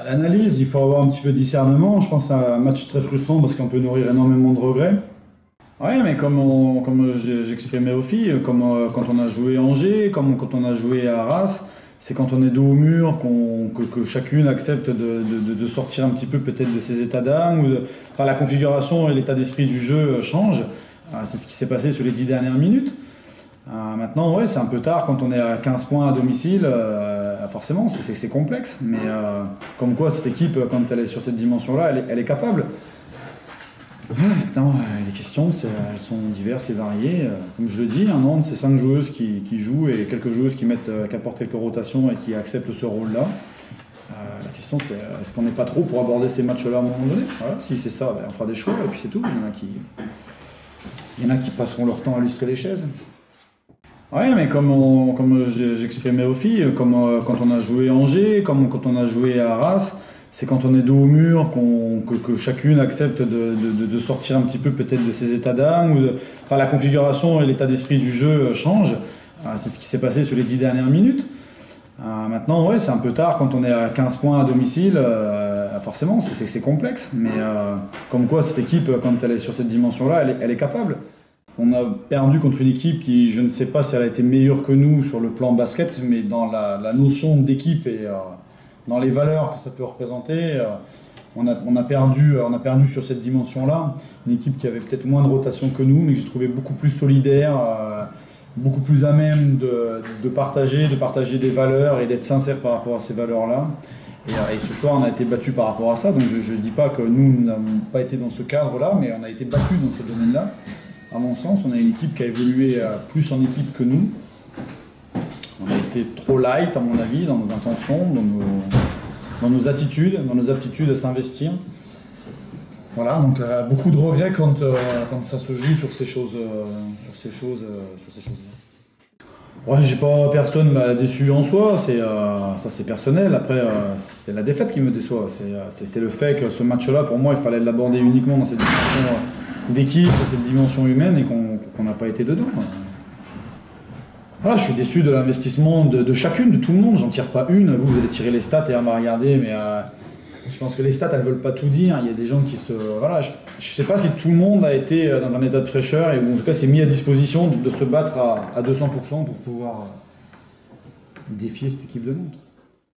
L'analyse, il faut avoir un petit peu de discernement. Je pense que c'est un match très frustrant parce qu'on peut nourrir énormément de regrets. Ouais, mais comme j'exprimais aux filles, quand on a joué Angers, comme quand on a joué à Arras, c'est quand on est dos au mur que chacune accepte de sortir un petit peu peut-être de ses états d'âme. Enfin, la configuration et l'état d'esprit du jeu changent. C'est ce qui s'est passé sur les 10 dernières minutes. Maintenant, ouais, c'est un peu tard quand on est à 15 points à domicile. Forcément, c'est complexe. Mais comme quoi, cette équipe, quand elle est sur cette dimension-là, elle est capable. Les questions, elles sont diverses et variées. Comme je le dis, Nantes, c'est 5 joueuses qui jouent et quelques joueuses qui apportent quelques rotations et qui acceptent ce rôle-là. La question, c'est est-ce qu'on n'est pas trop pour aborder ces matchs-là à un moment donné? Voilà, si c'est ça, on fera des choix et puis c'est tout. Il y en a qui passeront leur temps à lustrer les chaises. Ouais, mais comme j'exprimais aux filles, quand on a joué Angers, comme quand on a joué à Arras, c'est quand on est dos au mur que chacune accepte de sortir un petit peu peut-être de ses états d'âme. Enfin, la configuration et l'état d'esprit du jeu changent. C'est ce qui s'est passé sur les 10 dernières minutes. Maintenant, ouais, c'est un peu tard quand on est à 15 points à domicile. Forcément, c'est complexe. Mais comme quoi, cette équipe, quand elle est sur cette dimension-là, elle est capable. On a perdu contre une équipe qui, je ne sais pas si elle a été meilleure que nous sur le plan basket, mais dans la notion d'équipe et dans les valeurs que ça peut représenter, on a perdu sur cette dimension-là. Une équipe qui avait peut-être moins de rotation que nous, mais que j'ai trouvé beaucoup plus solidaire, beaucoup plus à même de partager des valeurs et d'être sincère par rapport à ces valeurs-là. Et ce soir, on a été battus par rapport à ça. Donc je ne dis pas que nous n'avons pas été dans ce cadre-là, mais on a été battus dans ce domaine-là. À mon sens, on a une équipe qui a évolué plus en équipe que nous. On a été trop light, à mon avis, dans nos intentions, dans nos attitudes, dans nos aptitudes à s'investir. Voilà, donc beaucoup de regrets quand ça se joue sur ces choses. Ouais, j'ai pas personne m'a déçu en soi, ça c'est personnel. Après, c'est la défaite qui me déçoit. C'est le fait que ce match-là, pour moi, il fallait l'aborder uniquement dans cette dimension d'équipe, cette dimension humaine, et qu'on n'a pas été dedans. Voilà, je suis déçu de l'investissement de chacune, de tout le monde. J'en tire pas une. Vous allez tirer les stats et à me regarder, mais je pense que les stats, elles veulent pas tout dire. Il y a des gens qui se... Voilà, je sais pas si tout le monde a été dans un état de fraîcheur et en tout cas s'est mis à disposition de se battre à 200% pour pouvoir défier cette équipe de Nantes.